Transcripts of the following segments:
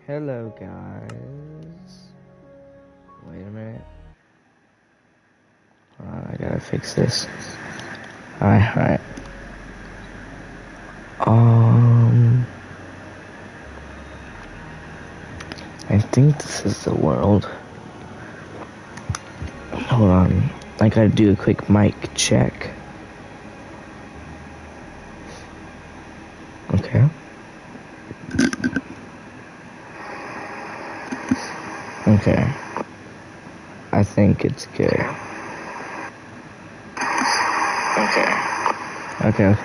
Hello guys. Wait a minute. Hold on, I gotta fix this. Alright. I think this is the world. Hold on. I gotta do a quick mic check. Okay. Okay. I think it's good. Okay.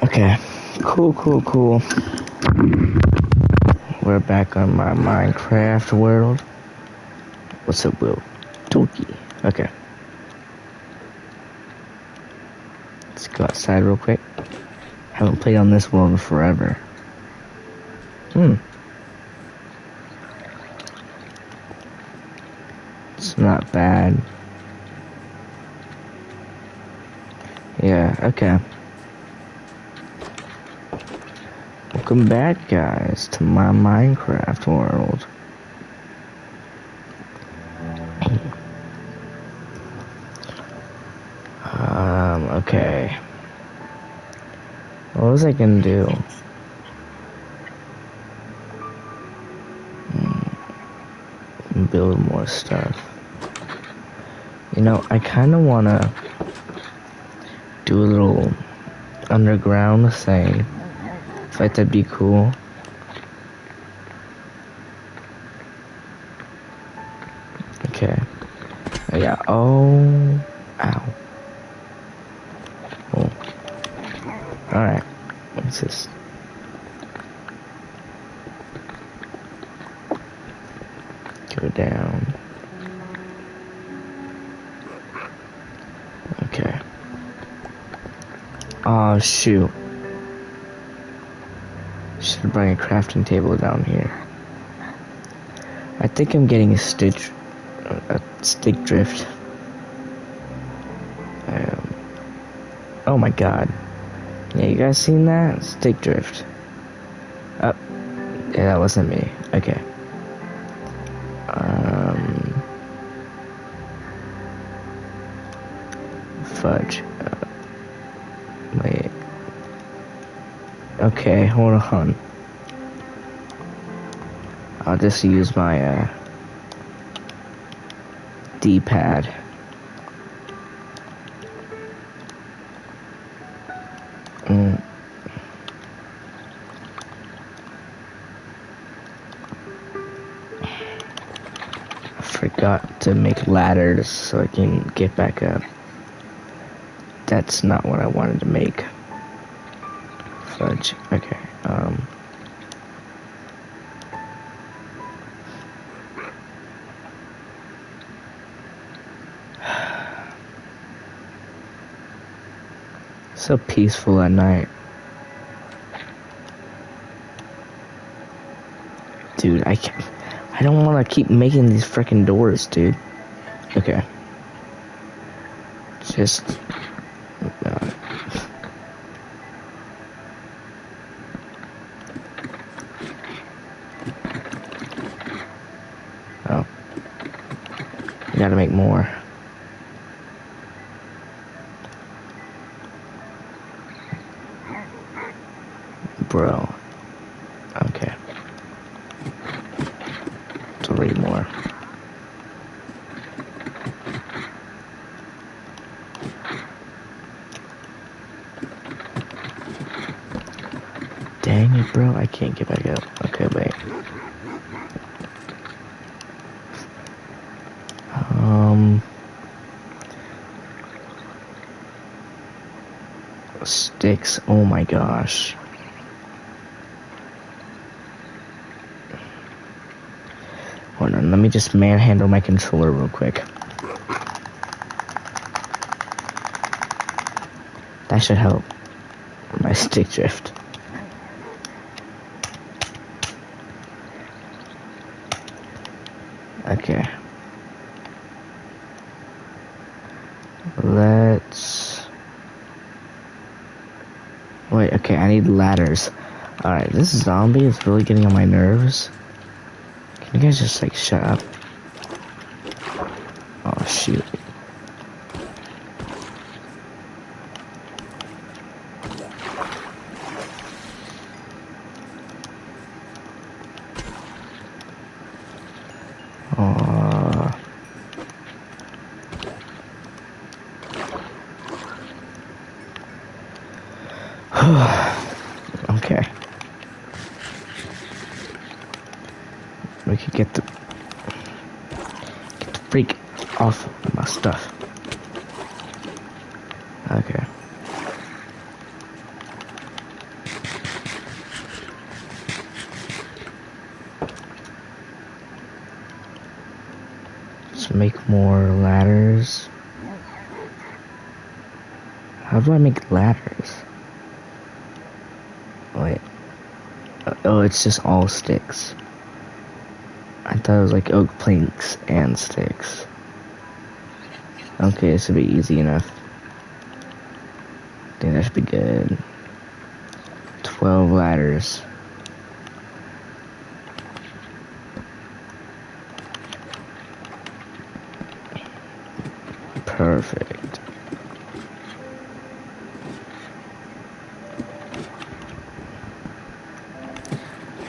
Okay. Cool. We're back on my Minecraft world. What's up, Will? Toki. Okay. Let's go outside real quick. Haven't played on this world in forever. It's not bad. Yeah, okay. Welcome back, guys, to my Minecraft world. Okay. What was I gonna do? Build more stuff. You know, I kinda wanna do a little underground thing. I feel like that'd be cool. Okay. Yeah, oh. Ow. Oh. Alright. What's this? Go down. Okay. Oh, shoot. Should bring a crafting table down here. I think I'm getting a stick drift. Oh my god. Yeah, you guys seen that? Stick drift. Oh, yeah, that wasn't me. Okay. Fudge. Wait. Okay, hold on. I'll just use my, D-pad. I forgot to make ladders so I can get back up. That's not what I wanted to make. Fudge. Okay, so peaceful at night. Dude, I don't want to keep making these freaking doors, dude. Okay. Just... oh. I gotta make more. Bro. Okay. 3 more. Dang it, bro. I can't get back up. Okay, wait. Sticks. Oh my gosh. Hold on, let me just manhandle my controller real quick. That should help. My stick drift. Okay. Let's... wait, okay, I need ladders. Alright, this zombie is really getting on my nerves. Can you guys just, like, shut up? Oh, shoot. Okay. We could get the freak off my stuff. Okay. Let's make more ladders. How do I make ladders? Wait. Oh, it's just all sticks. I thought it was like oak planks and sticks. Okay, this should be easy enough. I think that should be good. 12 ladders. Perfect.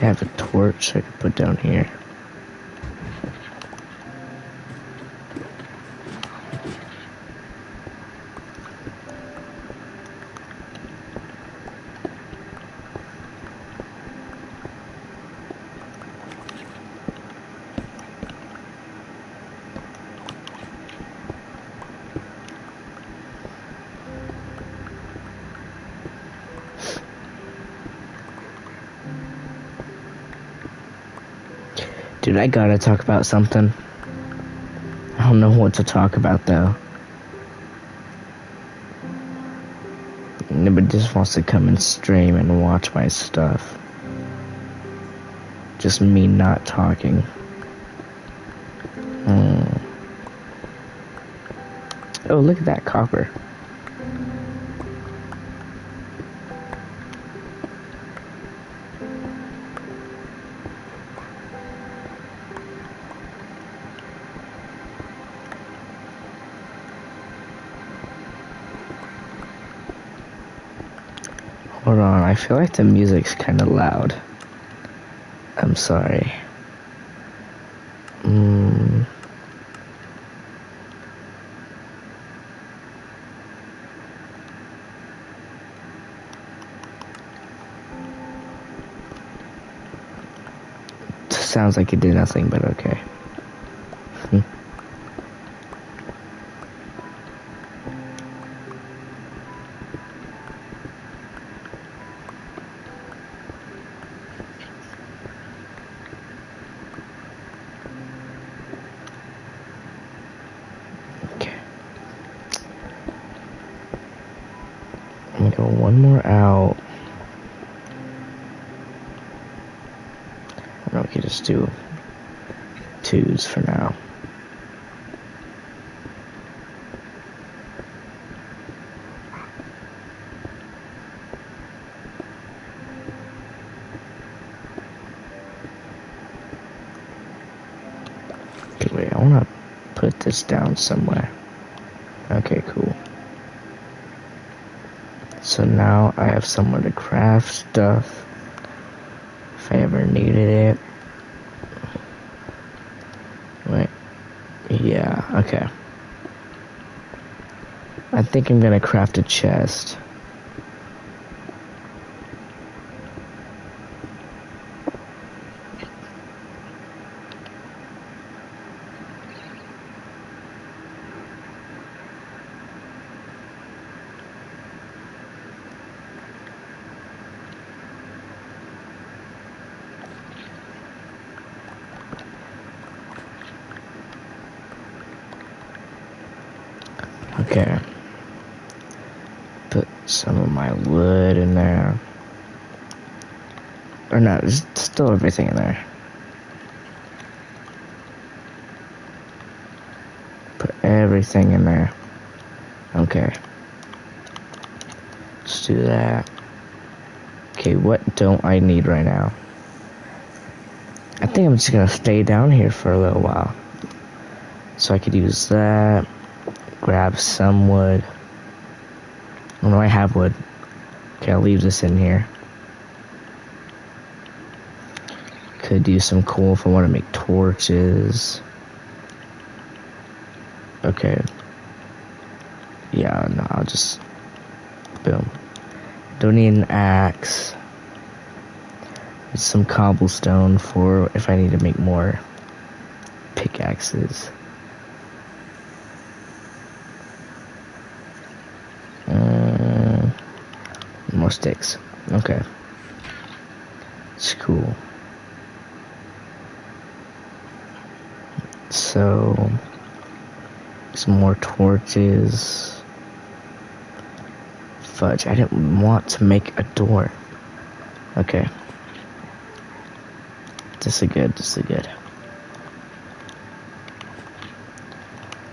I have a torch I can put down here. Dude, I gotta talk about something. I don't know what to talk about though. Nobody just wants to come and stream and watch my stuff. Just me not talking. Oh, look at that copper. Hold on, I feel like the music's kind of loud. I'm sorry. Sounds like it did nothing, but okay. Okay. I'm gonna go one more out. I know we could just do 2s for now. Okay, wait, I wanna put this down somewhere. Okay, cool. So now I have somewhere to craft stuff if I ever needed it. Wait. Yeah, okay. I think I'm gonna craft a chest. Okay. Put some of my wood in there. Or not, just still everything in there. Put everything in there. Okay. Let's do that. Okay, what don't I need right now? I think I'm just gonna stay down here for a little while. So I could use that. Grab some wood. Oh no, I have wood. Okay, I'll leave this in here. Could use some coal if I want to make torches. Okay. Yeah, no, I'll just... Boom. Don't need an axe. Some cobblestone for if I need to make more pickaxes. More sticks. Okay. It's cool. So, some more torches. Fudge, I didn't want to make a door. Okay. This is good.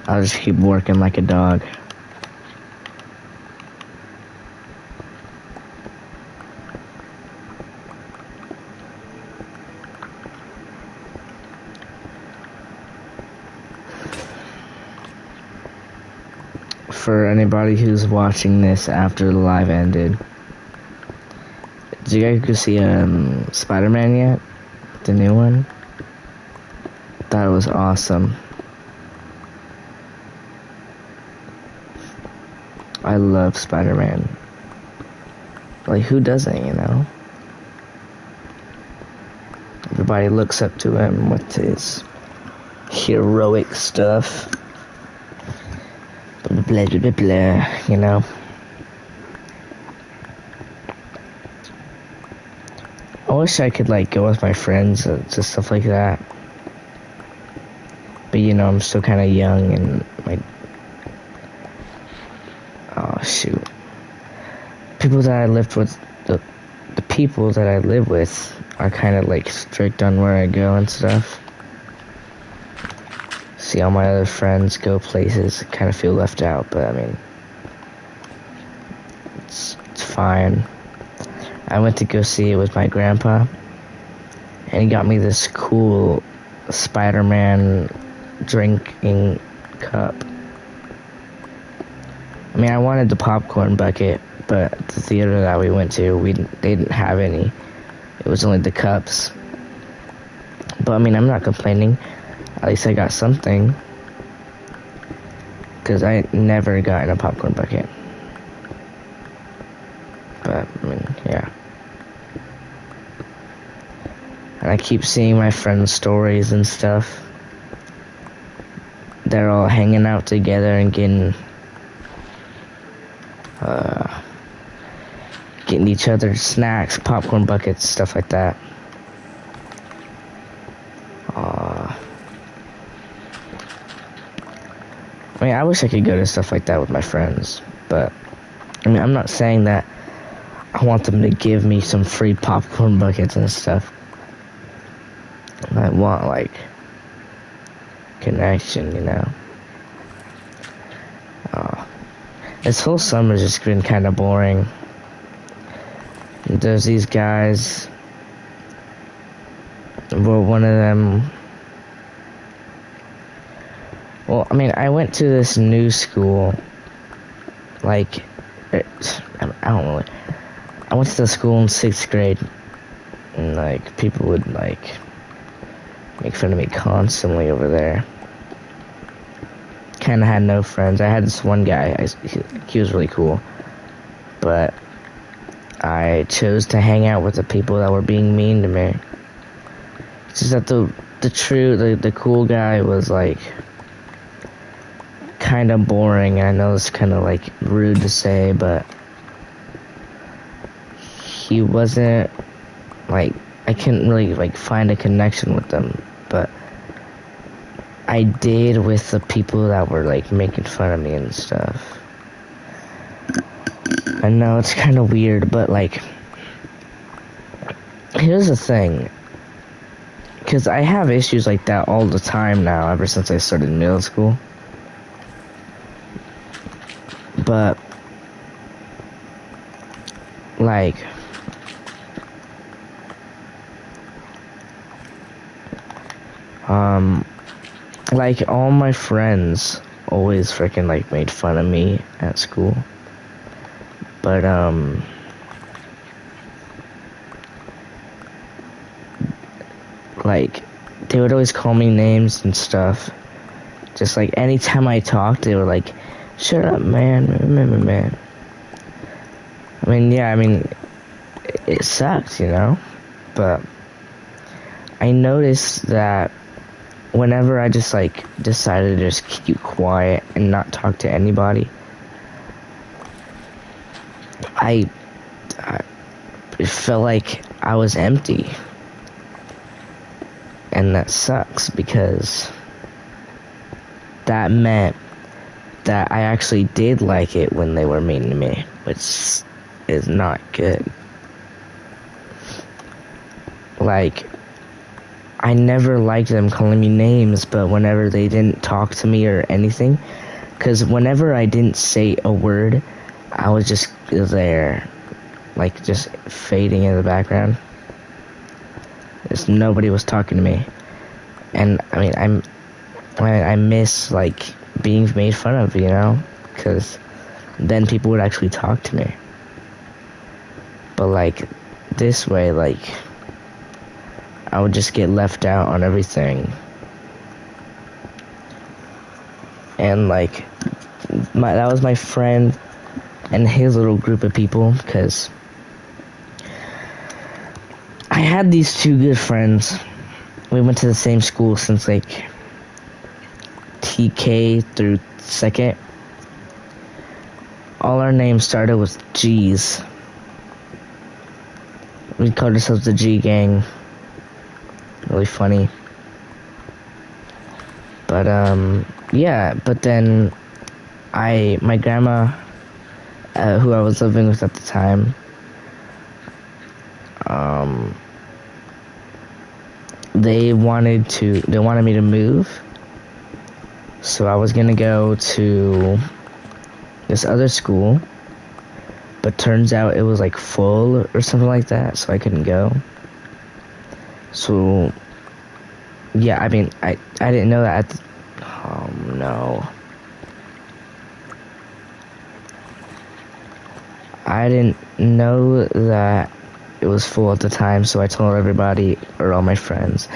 I'll just keep working like a dog. For anybody who's watching this after the live ended, did you guys go see Spider-Man yet? The new one? That was awesome. I love Spider-Man. Like, who doesn't, you know? Everybody looks up to him with his heroic stuff. Blah, blah, blah, blah, you know? I wish I could, like, go with my friends to stuff like that. But, you know, I'm still kind of young and, like... Oh, shoot. People that I lived with... The people that I live with are kind of, like, strict on where I go and stuff. See all my other friends go places, kind of feel left out, but, I mean... It's fine. I went to go see it with my grandpa, and he got me this cool Spider-Man drinking cup. I mean, I wanted the popcorn bucket, but the theater that we went to, they didn't have any. It was only the cups. But, I mean, I'm not complaining. At least I got something. Because I never got in a popcorn bucket. But, I mean, yeah. And I keep seeing my friends' stories and stuff. They're all hanging out together and getting each other snacks, popcorn buckets, stuff like that. I mean, I wish I could go to stuff like that with my friends, but I mean, I'm not saying that I want them to give me some free popcorn buckets and stuff. I want, like, connection, you know. This whole summer's just been kind of boring. There's these guys. Well, one of them... Well, I mean, I went to this new school. Like, I don't know. I went to the school in 6th grade. And, like, people would, like, make fun of me constantly over there. Kind of had no friends. I had this one guy. He was really cool. But I chose to hang out with the people that were being mean to me. It's just that the cool guy was, like, kind of boring. I know it's kind of, like, rude to say, but he wasn't, like, I couldn't really, like, find a connection with them, but I did with the people that were, like, making fun of me and stuff. I know it's kind of weird, but, like, here's the thing. Because I have issues like that all the time now, ever since I started middle school. But, like, Like, all my friends always freaking, like, made fun of me at school. But, like, they would always call me names and stuff. Just, like, anytime I talked, they were like, shut up, man. I mean, yeah, I mean, it sucks, you know? But I noticed that whenever I just, like, decided to just keep quiet and not talk to anybody, I it felt like I was empty. And that sucks because that meant that I actually did like it when they were mean to me, which is not good. Like, I never liked them calling me names, but whenever they didn't talk to me or anything, because whenever I didn't say a word, I was just there, like, just fading in the background. Just nobody was talking to me. And, I mean, I miss, like, being made fun of, you know? Because then people would actually talk to me. But, like, this way, like, I would just get left out on everything. And, like, that was my friend and his little group of people, because I had these two good friends. We went to the same school since, like, TK through second. All our names started with G's. We called ourselves the G Gang. Really funny. But, yeah, but then my grandma, who I was living with at the time, they wanted me to move. So I was gonna go to this other school, but turns out it was like full or something like that, so I couldn't go. So yeah, I mean, I didn't know that oh no. I didn't know that it was full at the time, so I told everybody, or all my friends,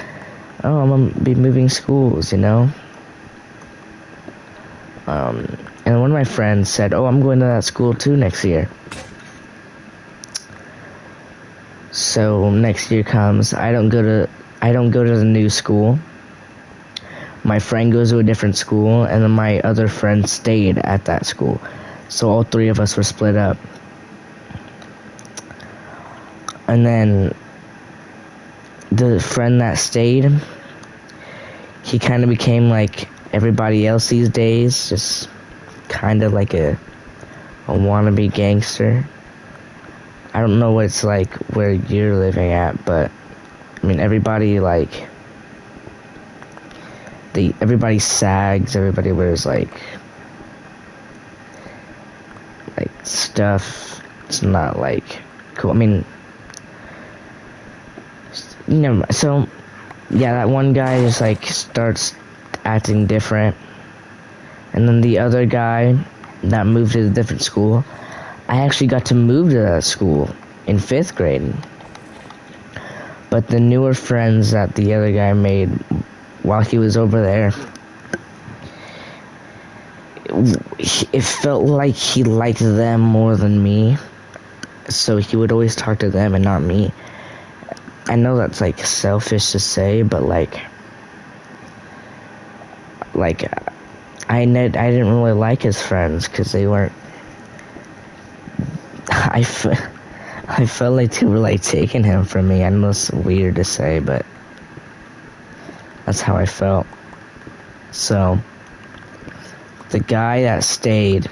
oh, I'm gonna be moving schools, you know? And one of my friends said, oh, I'm going to that school too next year. So next year comes, I don't go to the new school. My friend goes to a different school, and then my other friend stayed at that school. So all three of us were split up. And then the friend that stayed, he kind of became like everybody else these days, just kind of like a wannabe gangster. I don't know what it's like where you're living at, but I mean, everybody like everybody sags, everybody wears like stuff. It's not like cool. I mean, never mind. So yeah, that one guy just like starts acting different, and then the other guy that moved to a different school, I actually got to move to that school in 5th grade. But the newer friends that the other guy made while he was over there, it felt like he liked them more than me, so he would always talk to them and not me. I know that's like selfish to say, but like I didn't really like his friends because they weren't. I felt like they were like taking him from me. I know it's weird to say, but that's how I felt. So the guy that stayed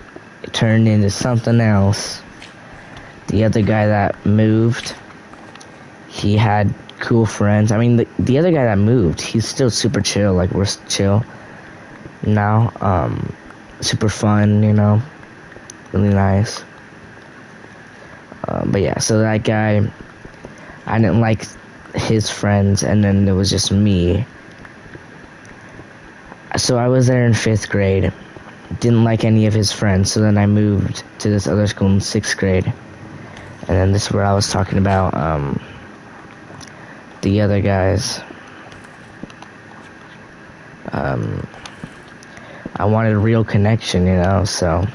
turned into something else. The other guy that moved, he had cool friends. I mean, the other guy that moved, he's still super chill. Like, we're chill now. Super fun, you know, really nice. But yeah, so that guy, I didn't like his friends, and then there was just me. So I was there in 5th grade. Didn't like any of his friends, so then I moved to this other school in 6th grade. And then this is where I was talking about the other guys. I wanted a real connection, you know, so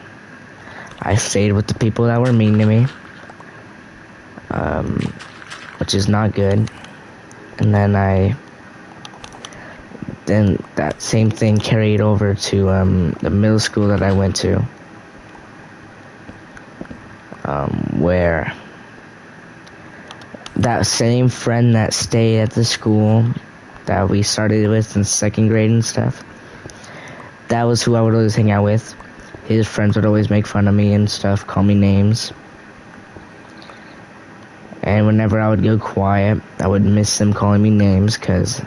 I stayed with the people that were mean to me, which is not good. And then that same thing carried over to the middle school that I went to, where that same friend that stayed at the school that we started with in 2nd grade and stuff, that was who I would always hang out with. His friends would always make fun of me and stuff, call me names. And whenever I would go quiet, I would miss them calling me names, because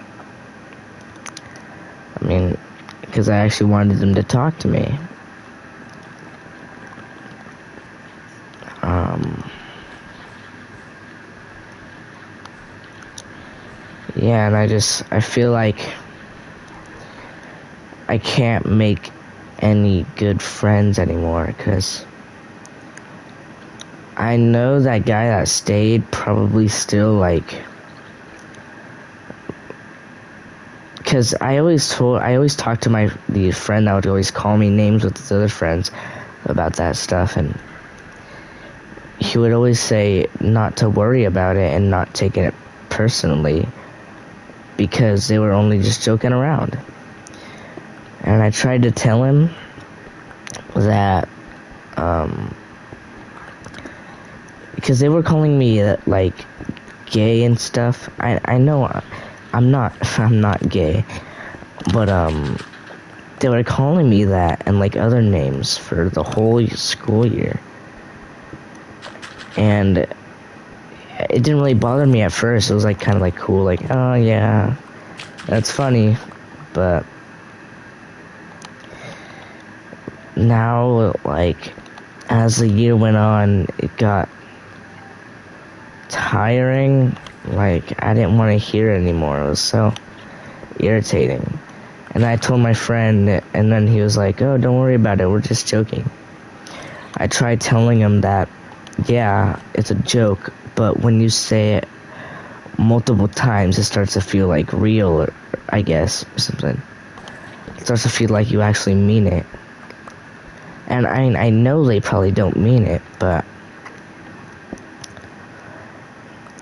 I actually wanted them to talk to me. Yeah, and I feel like I can't make any good friends anymore, because I know that guy that stayed probably still, like, because I always talked to the friend that would always call me names with his other friends about that stuff, and he would always say not to worry about it and not taking it personally, because they were only just joking around. And I tried to tell him that, because they were calling me, like, gay and stuff. I know I'm not gay, but, they were calling me that and, like, other names for the whole school year. And it didn't really bother me at first. It was, like, kind of, like, cool, like, oh, yeah, that's funny, but now, like, as the year went on, it got tiring. Like, I didn't want to hear it anymore. It was so irritating. And I told my friend, and then he was like, oh, don't worry about it, we're just joking. I tried telling him that, yeah, it's a joke, but when you say it multiple times, it starts to feel like real, or, I guess, or something. It starts to feel like you actually mean it. And I know they probably don't mean it, but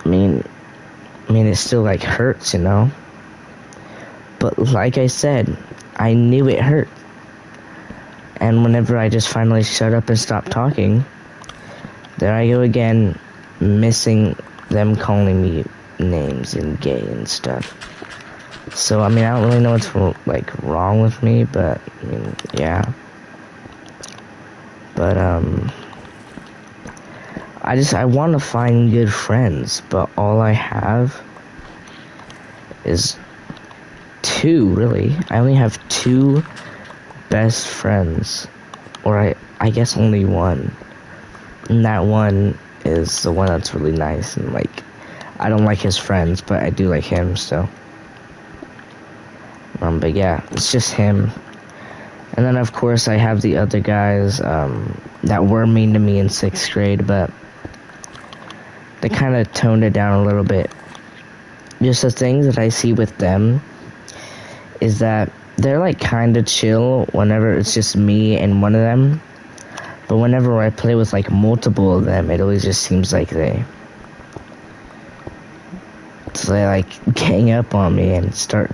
I mean it still, like, hurts, you know? But like I said, I knew it hurt. And whenever I just finally shut up and stopped talking, there I go again, missing them calling me names and gay and stuff. So, I don't really know what's, like, wrong with me, but, yeah. But, I want to find good friends, but all I have is 2, really. I only have 2 best friends, or I guess only 1. And that one is the one that's really nice, and, like, I don't like his friends, but I do like him, so. But yeah, it's just him. And then, of course, I have the other guys, that were mean to me in 6th grade, but they kind of toned it down a little bit. Just the things that I see with them is that they're, like, kind of chill whenever it's just me and one of them. But whenever I play with, like, multiple of them, it always just seems like they like, gang up on me and start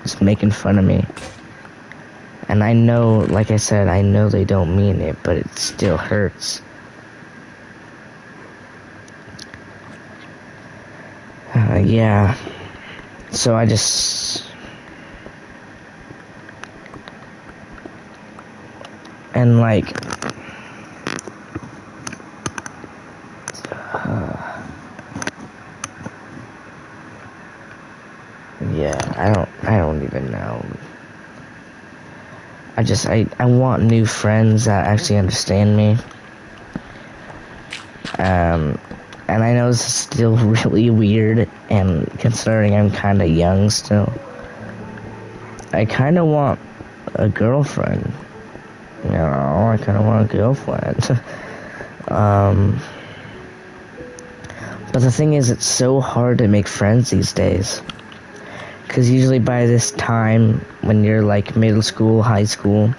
just making fun of me. And I know, like I said, I know they don't mean it, but it still hurts. Yeah. So I just... And, like... yeah, I don't even know. I want new friends that actually understand me. And I know this is still really weird, and considering I'm kind of young still, I kind of want a girlfriend. You know, I kind of want a girlfriend. But the thing is, it's so hard to make friends these days. Because usually by this time, when you're like middle school, high school,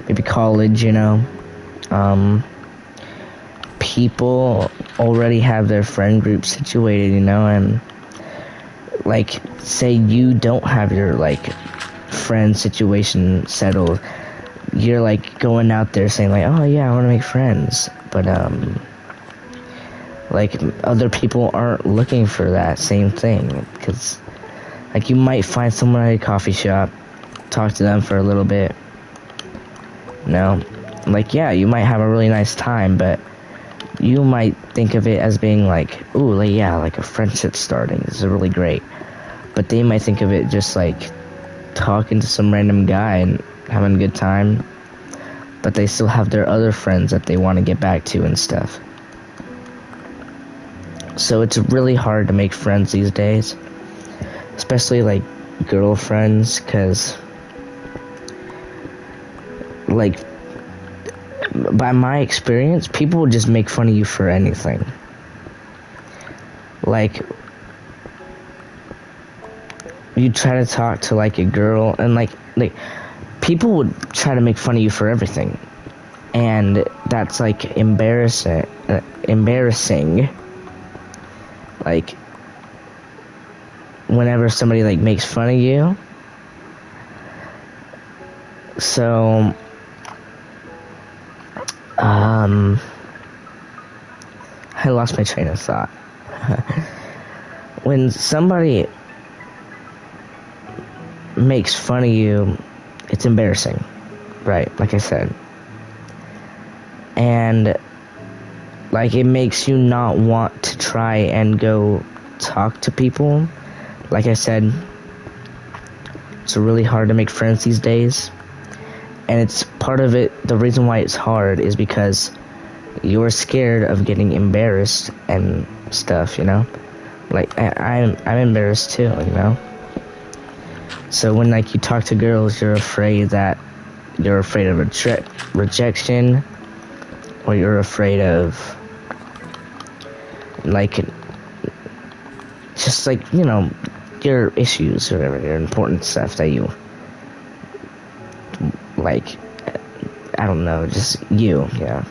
maybe college, you know, people already have their friend group situated, you know, and like, say you don't have your like friend situation settled, you're like going out there saying like, oh yeah, I want to make friends, but like other people aren't looking for that same thing, because like you might find someone at a coffee shop, talk to them for a little bit, you know, like yeah, you might have a really nice time, but you might think of it as being like, ooh, like, yeah, like a friendship starting, this is really great, but they might think of it just like talking to some random guy and having a good time, but they still have their other friends that they want to get back to and stuff. So it's really hard to make friends these days, especially like girlfriends, because like by my experience, people will just make fun of you for anything. Like you try to talk to like a girl, and like people would try to make fun of you for everything, and that's like embarrassing. Like whenever somebody like makes fun of you. So I lost my train of thought. When somebody makes fun of you, it's embarrassing, right? Like I said. And like it makes you not want to try and go talk to people. Like I said, it's really hard to make friends these days. And it's part of it, the reason why it's hard is because you're scared of getting embarrassed and stuff, you know? Like, I'm embarrassed too, you know? So when, like, you talk to girls, you're afraid of rejection, or you're afraid of, like, just, like, you know, your issues or whatever, your important stuff that you, like, I don't know, just you, yeah.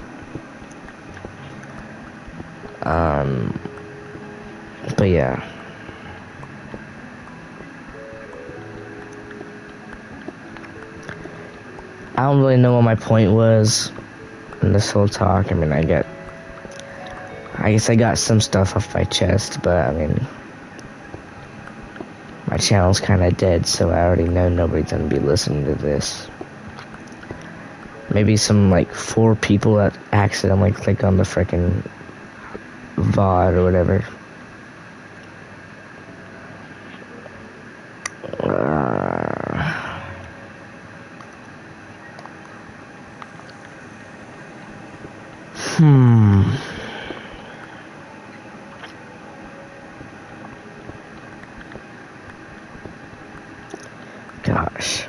But yeah. I don't really know what my point was in this whole talk. I mean, I guess I got some stuff off my chest, but I mean, my channel's kind of dead, so I already know nobody's gonna be listening to this. Maybe some, like, 4 people that accidentally click on the frickin' VOD or whatever. Gosh.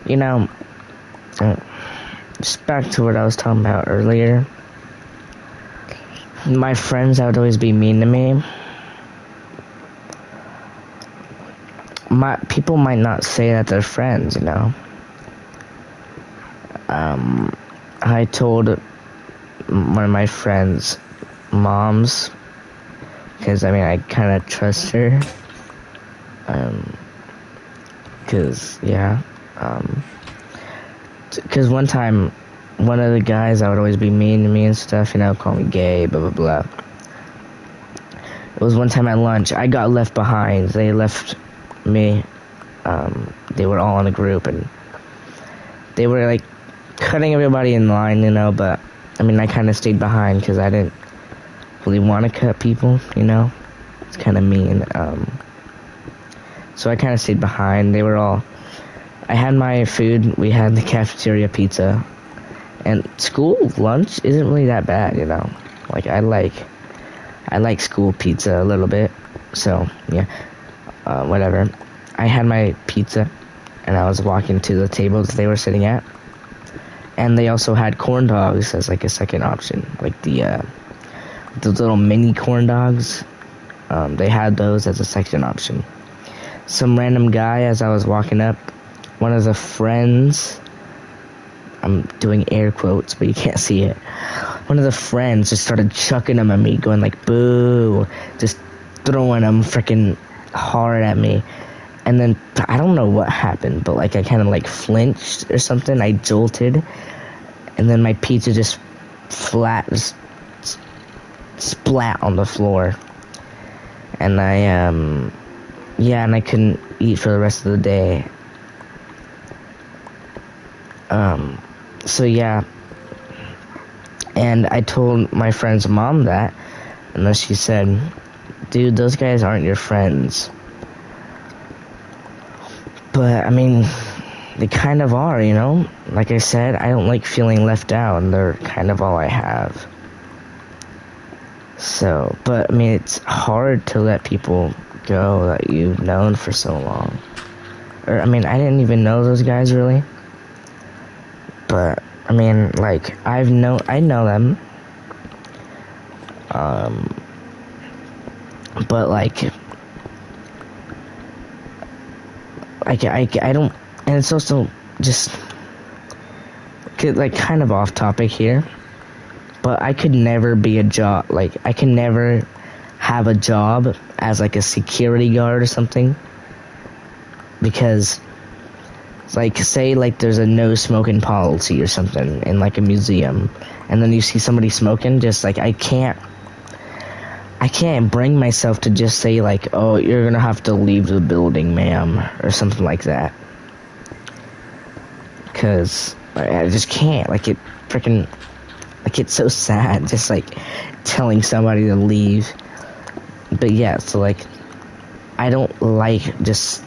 You know, just back to what I was talking about earlier. My friends that would always be mean to me. People might not say that they're friends, you know. I told one of my friends' moms, because I mean I kind of trust her. Because yeah. Because one time, one of the guys that would always be mean to me and stuff, you know, call me gay, blah, blah, blah. It was one time at lunch, I got left behind. They left me. They were all in a group, and they were, like, cutting everybody in line, you know, but, I mean, I kind of stayed behind because I didn't really want to cut people, you know. It's kind of mean. So I kind of stayed behind. They were all... I had my food, we had the cafeteria pizza, and school lunch isn't really that bad, you know. Like, I like school pizza a little bit, so, yeah, whatever. I had my pizza, and I was walking to the table that they were sitting at, and they also had corn dogs as like a second option, like the little mini corn dogs. They had those as a second option. Some random guy, as I was walking up, one of the friends, I'm doing air quotes, but you can't see it. One of the friends just started chucking them at me, going like, boo, just throwing them freaking hard at me. And then, I don't know what happened, but like I kind of like flinched or something. I jolted, and then my pizza just splat on the floor. And and I couldn't eat for the rest of the day. So yeah, and I told my friend's mom that, and then she said, dude, those guys aren't your friends. But, I mean, they kind of are, you know? Like I said, I don't like feeling left out, and they're kind of all I have. So, but, I mean, it's hard to let people go that you've known for so long. Or, I mean, I didn't even know those guys, really. But, I mean, like, I know them. But, like, I don't, and it's also just, like, kind of off topic here, but I could never be I can never have a job as, like, a security guard or something, because, like, say, like, there's a no smoking policy or something in, like, a museum, and then you see somebody smoking, just, like, I can't bring myself to just say, like, oh, you're gonna have to leave the building, ma'am, or something like that. Because I just can't. Like, it's so sad, just, like, telling somebody to leave. But, yeah, so, like, I don't like just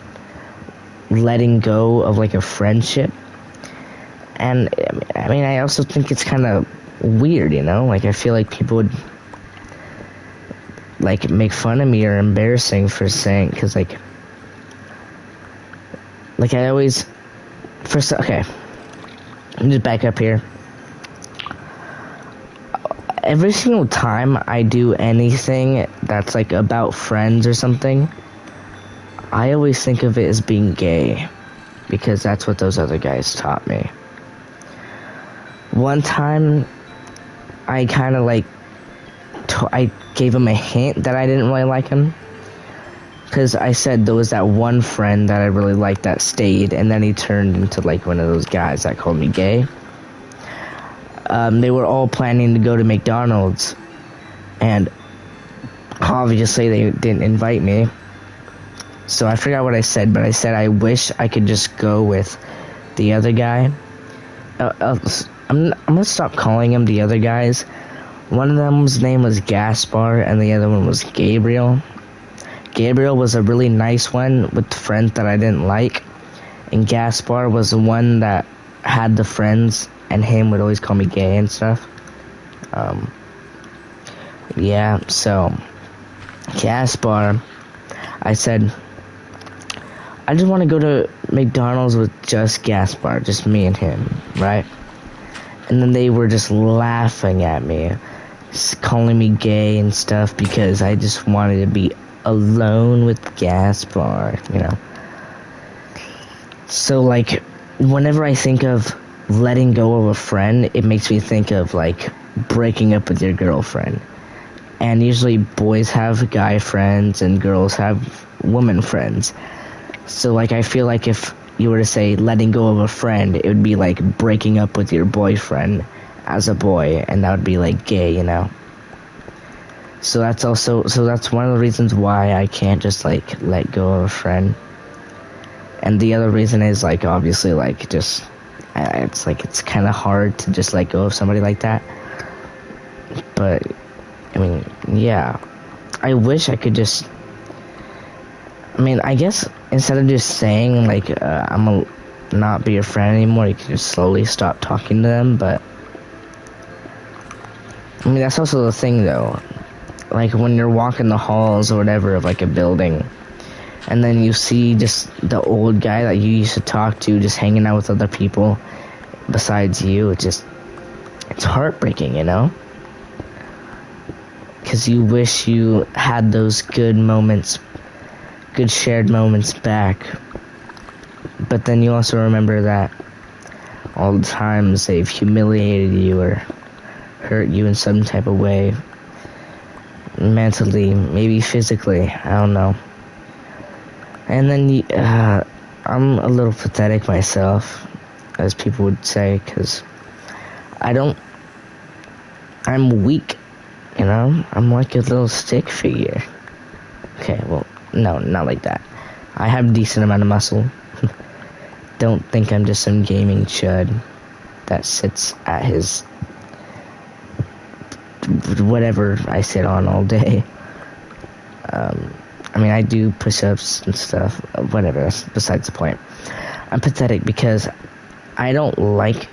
letting go of, like, a friendship. And, I mean, I also think it's kind of weird, you know? Like, I feel like people would, like, make fun of me or embarrassing for saying, because, like, I always, okay, let me just back up here. Every single time I do anything that's, like, about friends or something, I always think of it as being gay, because that's what those other guys taught me. One time, I kind of, like, I gave him a hint that I didn't really like him, because I said there was that one friend that I really liked that stayed, and then he turned into, like, one of those guys that called me gay. They were all planning to go to McDonald's, and obviously they didn't invite me, so I forgot what I said, but I said I wish I could just go with the other guy. I'm gonna stop calling him the other guys. One of them's name was Gaspar, and the other one was Gabriel. Gabriel was a really nice one with friends that I didn't like, and Gaspar was the one that had the friends, and him would always call me gay and stuff. Yeah, so Gaspar, I said, I just want to go to McDonald's with just Gaspar, just me and him, right? And then they were just laughing at me, calling me gay and stuff, because I just wanted to be alone with Gaspar, you know. So, like, whenever I think of letting go of a friend, it makes me think of, like, breaking up with your girlfriend. And usually boys have guy friends and girls have woman friends. So, like, I feel like if you were to say letting go of a friend, it would be like breaking up with your boyfriend as a boy, and that would be like gay, you know. So that's one of the reasons why I can't just like let go of a friend. And the other reason is, like, obviously, like, just it's kind of hard to just let go of somebody like that. But I mean, yeah, I wish I could just, I mean, I guess instead of just saying, like, I'm gonna not be your friend anymore, you could just slowly stop talking to them. But I mean, that's also the thing, though. Like, when you're walking the halls or whatever of, like, a building, and then you see just the old guy that you used to talk to just hanging out with other people besides you. It's heartbreaking, you know? Because you wish you had those good moments, good shared moments back. But then you also remember that all the times they've humiliated you or hurt you in some type of way. Mentally, maybe physically, I don't know. And then I'm a little pathetic myself, as people would say, because I'm weak, you know? I'm like a little stick figure. Okay, well, no, not like that. I have a decent amount of muscle. Don't think I'm just some gaming chud that sits at his whatever I sit on all day. I mean, I do push-ups and stuff, whatever, that's besides the point. I'm pathetic because I don't like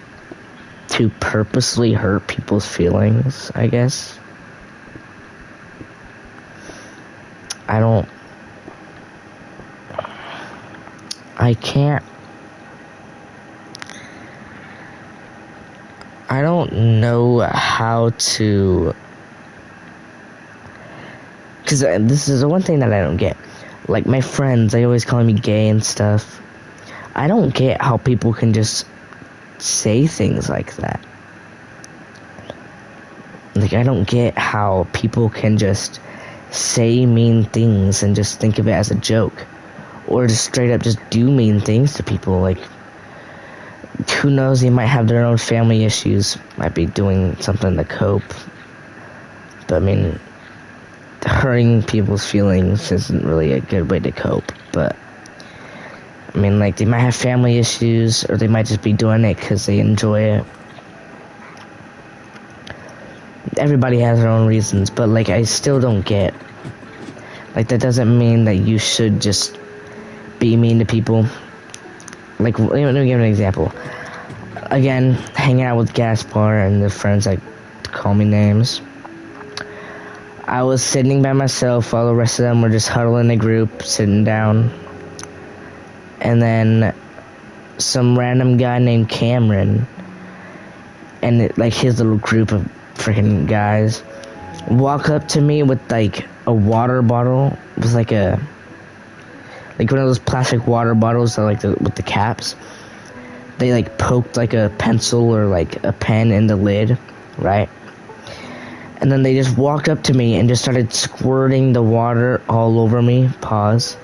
to purposely hurt people's feelings, I guess. I don't know how to, because this is the one thing that I don't get. Like, my friends, they always call me gay and stuff. I don't get how people can just say things like that. Like, I don't get how people can just say mean things and just think of it as a joke. Or just straight up just do mean things to people. Like, who knows, they might have their own family issues, might be doing something to cope. But I mean, hurting people's feelings isn't really a good way to cope. But I mean, like, they might have family issues, or they might just be doing it because they enjoy it. Everybody has their own reasons, but like, I still don't get, like, that doesn't mean that you should just be mean to people. Like, let me give an example. Again, hanging out with Gaspar and the friends that call me names. I was sitting by myself while the rest of them were just huddled in a group, sitting down. And then some random guy named Cameron and like his little group of freaking guys walk up to me with like a water bottle with like one of those plastic water bottles that with the caps. They like poked like a pencil or like a pen in the lid, right? And then they just walked up to me and just started squirting the water all over me. Pause.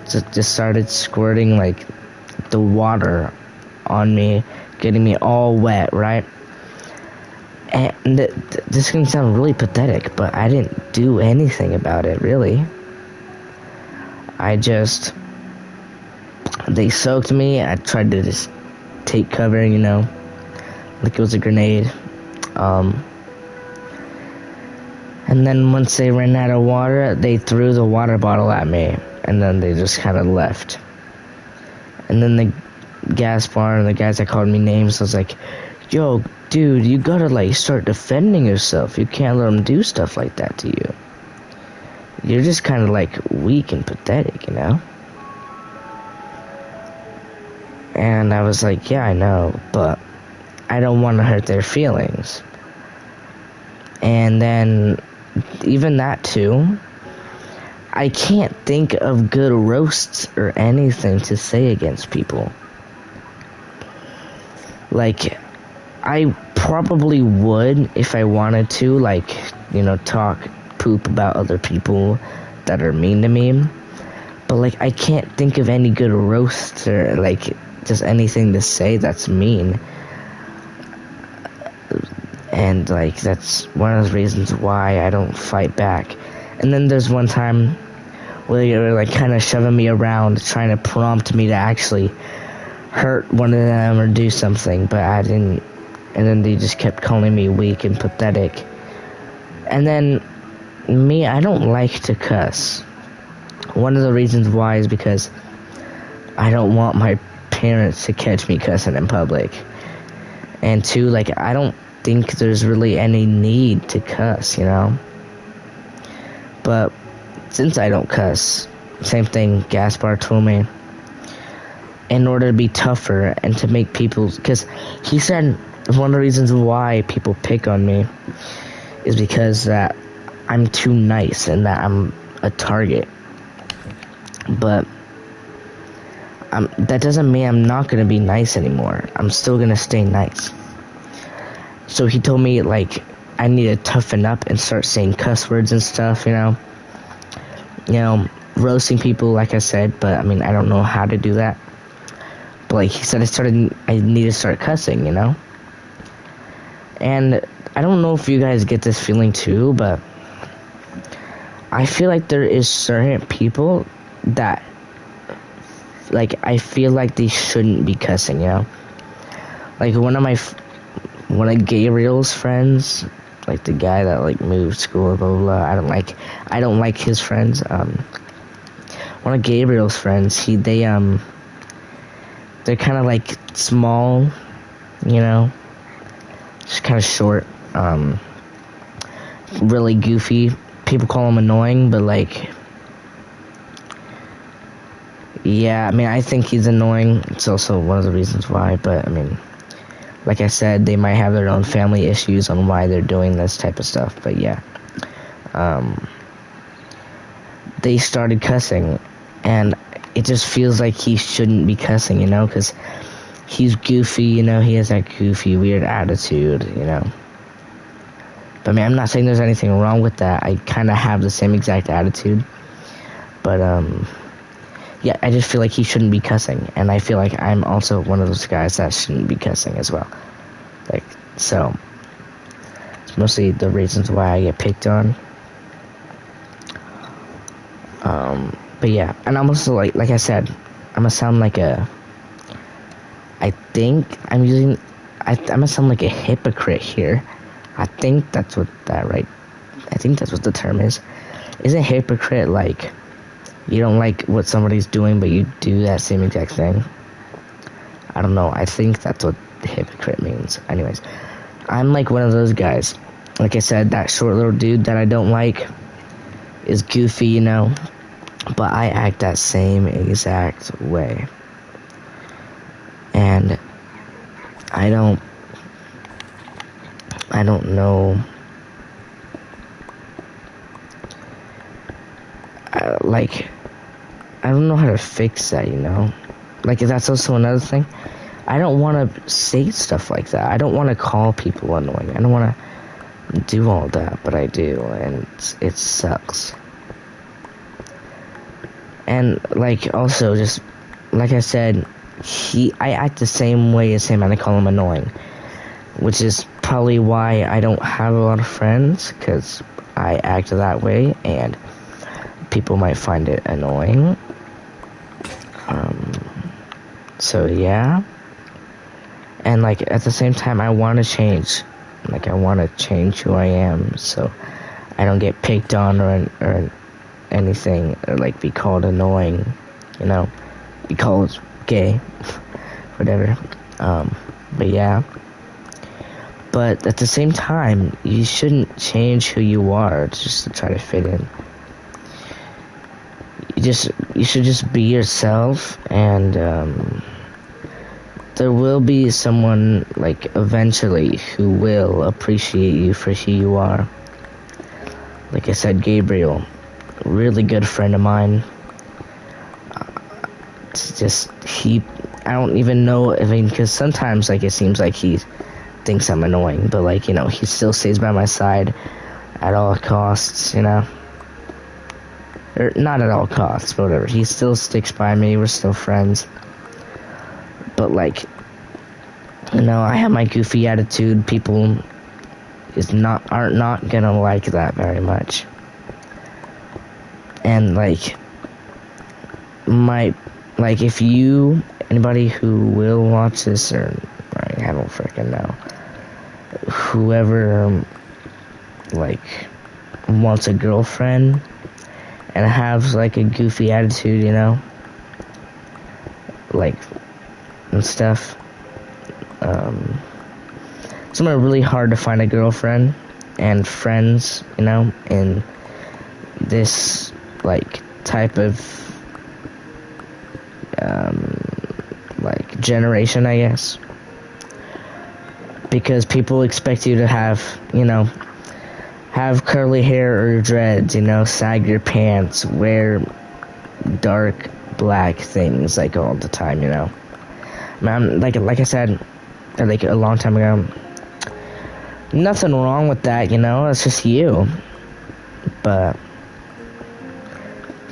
Just started squirting like the water on me, getting me all wet, right? And this can sound really pathetic, but I didn't do anything about it, really. They soaked me. I tried to just take cover, you know, like it was a grenade. And then once they ran out of water, they threw the water bottle at me, and then they just kind of left. And then the Gaspar and the guys that called me names was like, yo, dude, you gotta like start defending yourself. You can't let them do stuff like that to you. You're just kind of like weak and pathetic, you know? And I was like, yeah, I know, but I don't want to hurt their feelings. And then, even that too, I can't think of good roasts or anything to say against people. Like, I probably would if I wanted to, like, you know, talk poop about other people that are mean to me. But, like, I can't think of any good roasts or, like, just anything to say that's mean. And, like, that's one of the reasons why I don't fight back. And then there's one time where they were, like, kind of shoving me around, trying to prompt me to actually hurt one of them or do something, but I didn't. And then they just kept calling me weak and pathetic. And then, me, I don't like to cuss. One of the reasons why is because I don't want my parents to catch me cussing in public. And two, like, I don't think there's really any need to cuss, you know? But since I don't cuss, same thing Gaspar told me. In order to be tougher and to make people, because he said one of the reasons why people pick on me is because that I'm too nice and that I'm a target. But that doesn't mean I'm not going to be nice anymore. I'm still going to stay nice. So he told me, like, I need to toughen up and start saying cuss words and stuff, you know. Roasting people, like I said, but, I mean, I don't know how to do that. But, like, he said I need to start cussing, you know. And I don't know if you guys get this feeling too, but I feel like there is certain people that, like, I feel like they shouldn't be cussing, you know. Like, one of Gabriel's friends, like the guy that like moved school, blah blah blah. I don't like his friends. One of Gabriel's friends, they're kind of like small, you know, just kind of short, really goofy. People call him annoying, but like, yeah, I mean, I think he's annoying. It's also one of the reasons why, but I mean, like I said, they might have their own family issues on why they're doing this type of stuff, but yeah. They started cussing, and it just feels like he shouldn't be cussing, you know, because he's goofy, you know, he has that goofy, weird attitude, you know. But I mean, I'm not saying there's anything wrong with that. I kind of have the same exact attitude, but, yeah, I just feel like he shouldn't be cussing, and I feel like I'm also one of those guys that shouldn't be cussing as well. Like, so, it's mostly the reasons why I get picked on. But yeah, and I'm also, like I said, I'm gonna sound like I'm gonna sound like a hypocrite here. I think that's what the term is. Isn't hypocrite like, you don't like what somebody's doing, but you do that same exact thing? I don't know. I think that's what hypocrite means. Anyways, I'm like one of those guys. Like I said, that short little dude that I don't like is goofy, you know, but I act that same exact way. And I don't know. I don't know how to fix that, you know? Like, that's also another thing. I don't want to say stuff like that. I don't want to call people annoying. I don't want to do all that, but I do, and it sucks. And, like, also, just, like I said, I act the same way as him, and I call him annoying. Which is probably why I don't have a lot of friends, because I act that way, and people might find it annoying. So yeah. And like at the same time, I want to change. Like I want to change who I am, so I don't get picked on or anything, or like be called annoying, you know, be called gay, whatever. But yeah. But at the same time, you shouldn't change who you are just to try to fit in. You should just be yourself, and there will be someone, like, eventually who will appreciate you for who you are. Like I said, Gabriel, really good friend of mine. It's just, I don't even know, I mean, because sometimes, like, it seems like he thinks I'm annoying, but, like, you know, he still stays by my side at all costs, you know. Or not at all costs, but whatever. He still sticks by me. We're still friends. But like, you know, I have my goofy attitude. People aren't not gonna like that very much. And like, if anybody who will watch this, or I don't freaking know, whoever like wants a girlfriend and have like a goofy attitude, you know, like, and stuff. It's really hard to find a girlfriend and friends, you know, in this like type of like generation, I guess, because people expect you to have, you know, have curly hair or dreads, you know, sag your pants, wear dark black things like all the time, you know. Man, like I said, like a long time ago, nothing wrong with that, you know. It's just you, but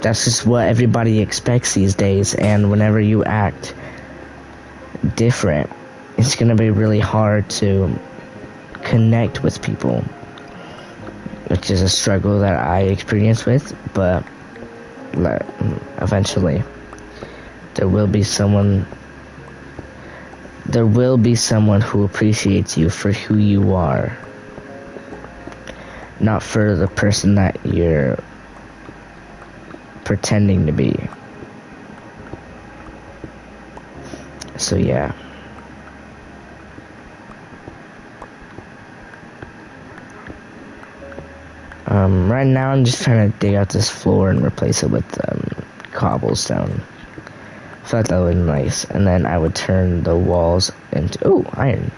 that's just what everybody expects these days. And whenever you act different, it's gonna be really hard to connect with people, which is a struggle that I experience with. But eventually, there will be someone who appreciates you for who you are, not for the person that you're pretending to be. So yeah. Right now I'm just trying to dig out this floor and replace it with cobblestone. I feel like that would be nice. And then I would turn the walls into iron.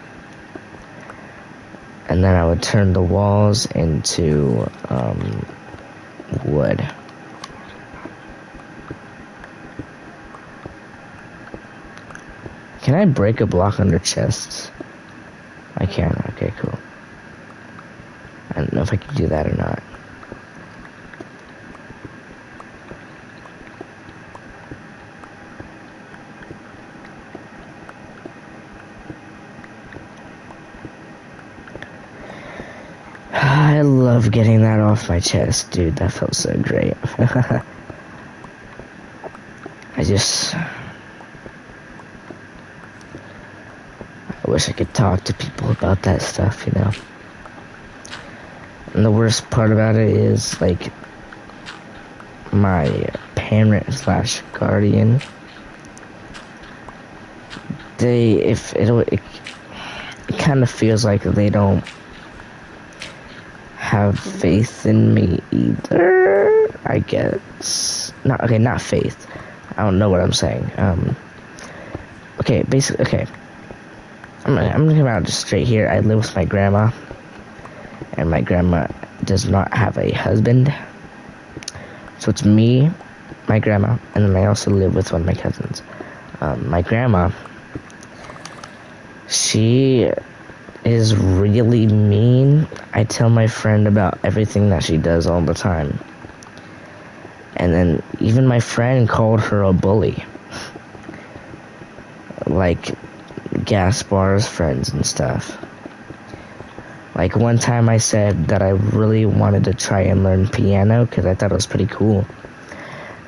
And then I would turn the walls into wood. Can I break a block under chests? I can. Okay, cool. I don't know if I can do that or not. I love getting that off my chest, dude. That felt so great. I wish I could talk to people about that stuff, you know. And the worst part about it is, like, my parent/guardian, it kind of feels like they don't have faith in me either, I guess. Not faith. I don't know what I'm saying. Okay, basically, okay. I'm gonna come out just straight here. I live with my grandma, and my grandma does not have a husband. So it's me, my grandma, and then I also live with one of my cousins. My grandma, she is really mean. I tell my friend about everything that she does all the time. And then even my friend called her a bully. Like Gaspar's friends and stuff. Like one time I said that I really wanted to try and learn piano because I thought it was pretty cool.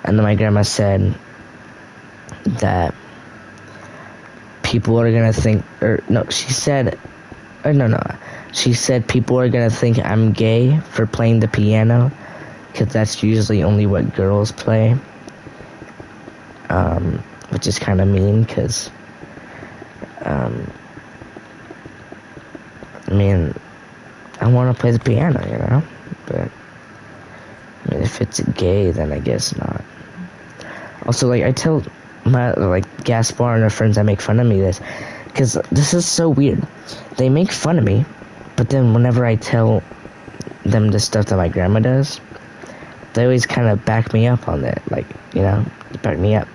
And then my grandma said that people are gonna think, she said people are gonna think I'm gay for playing the piano because that's usually only what girls play. Which is kind of mean because, I mean, I want to play the piano, you know, but I mean, if it's gay, then I guess not. Also, like, I tell my, like, Gaspar and her friends that make fun of me this, because this is so weird. They make fun of me, but then whenever I tell them the stuff that my grandma does, they always kind of back me up on that, like, you know, back me up.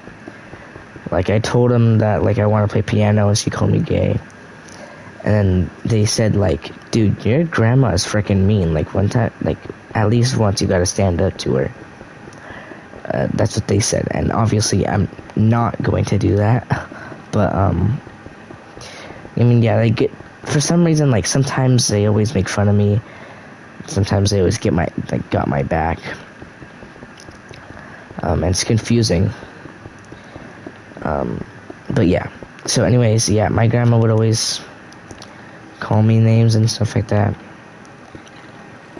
Like, I told them that, like, I want to play piano, and she called me gay. And then they said, like, dude, your grandma is freaking mean. Like, one time, like, at least once you gotta stand up to her. That's what they said. And obviously, I'm not going to do that. But, I mean, yeah, they get, for some reason, like, sometimes they always make fun of me. Sometimes they always got my back. And it's confusing. But yeah. So anyways, yeah, my grandma would always call me names and stuff like that.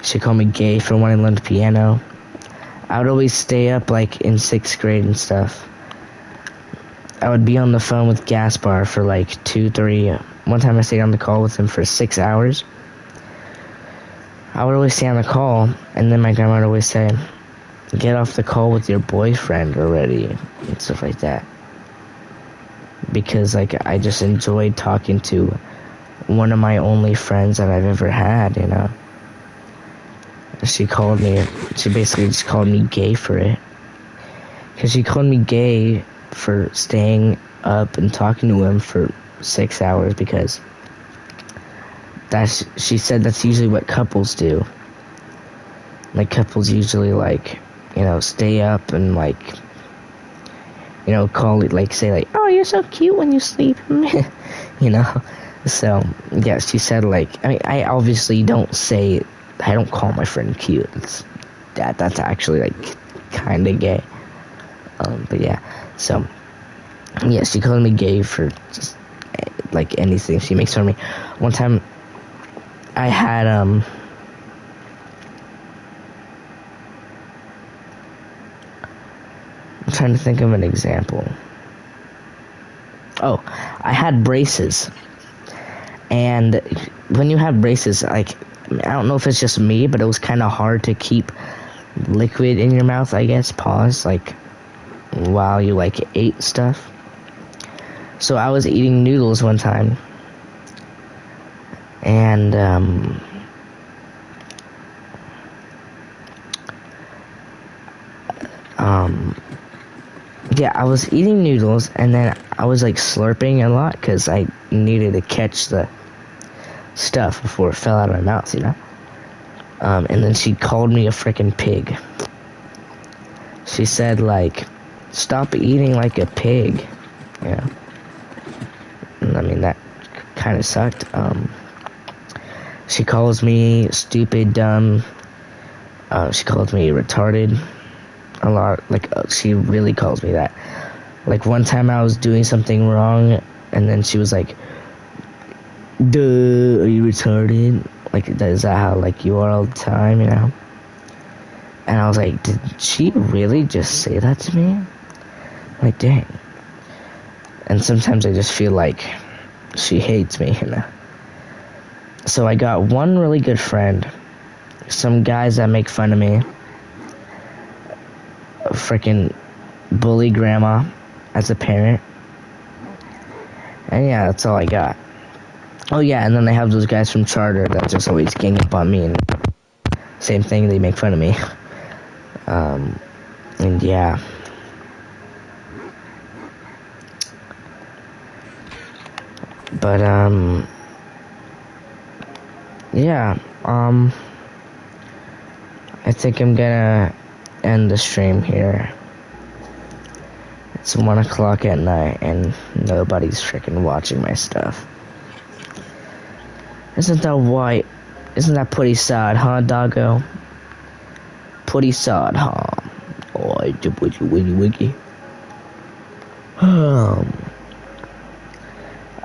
She'd call me gay for wanting to learn the piano. I would always stay up, like, in 6th grade and stuff. I would be on the phone with Gaspar for, like, 2-3... One time I stayed on the call with him for 6 hours. I would always stay on the call, and then my grandma would always say, get off the call with your boyfriend already and stuff like that. Because like I just enjoyed talking to one of my only friends that I've ever had, you know. She basically just called me gay for it. Because she called me gay for staying up and talking to him for 6 hours, because she said that's usually what couples do. Like, couples usually, like, you know, stay up and, like, you know, call it, like, say, like, oh, you're so cute when you sleep, you know. So, yeah, she said, like, I mean, I obviously don't say, I don't call my friend cute. That's actually, like, kind of gay. But yeah, so, yeah, she called me gay for just, like, anything she makes fun of me. One time, I had, I'm trying to think of an example. Oh, I had braces. And when you have braces, like, I don't know if it's just me, but it was kind of hard to keep liquid in your mouth, I guess, pause, like, while you, like, ate stuff. So I was eating noodles one time, and, yeah, I was eating noodles, and then I was, like, slurping a lot, because I needed to catch the stuff before it fell out of my mouth, you know? And then she called me a frickin' pig. She said, like, stop eating like a pig, you know? And, I mean, that kind of sucked. She calls me stupid, dumb. She calls me retarded a lot. Like, she really calls me that. Like, one time I was doing something wrong, and then she was like, duh, are you retarded? Like, is that how, like, you are all the time, you know? And I was like, did she really just say that to me? Like, dang. And sometimes I just feel like she hates me, you know? So I got one really good friend, some guys that make fun of me, a freaking bully grandma as a parent, and yeah, that's all I got. Oh yeah, and then I have those guys from Charter that just always gang up on me, and same thing, they make fun of me. And yeah. But, yeah, I think I'm gonna end the stream here. It's 1 o'clock at night, and nobody's freaking watching my stuff. Isn't that white? Isn't that pretty sad, huh, doggo? Pretty sad, huh? Oh, wiggy.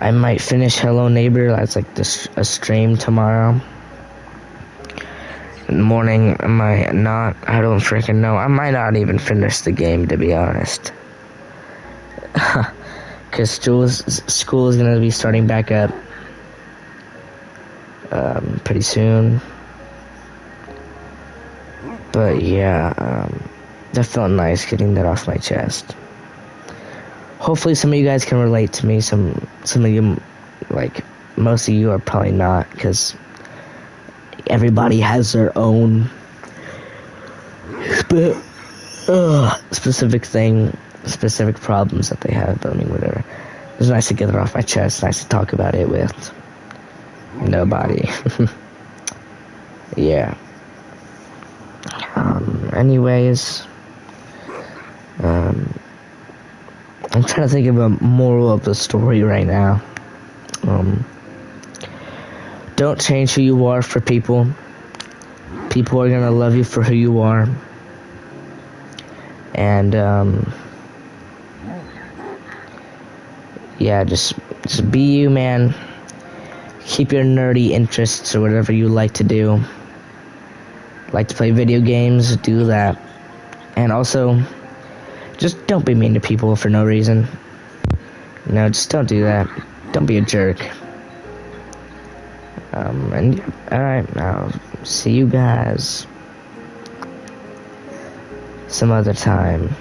I might finish Hello Neighbor. That's like a stream tomorrow. In the morning, I might not. I don't freaking know. I might not even finish the game, to be honest. Because school is going to be starting back up pretty soon. But yeah, that felt nice getting that off my chest. Hopefully some of you guys can relate to me. Some of you, like, most of you are probably not, because everybody has their own specific problems that they have. But I mean, whatever. It was nice to get it off my chest. Nice to talk about it with nobody. Yeah. Anyways, I'm trying to think of a moral of the story right now. Don't change who you are for people. People are gonna love you for who you are. And, yeah, just be you, man. Keep your nerdy interests or whatever you like to do. Like to play video games, do that. And also, just don't be mean to people for no reason. No, just don't do that. Don't be a jerk. And alright, I'll see you guys. some other time.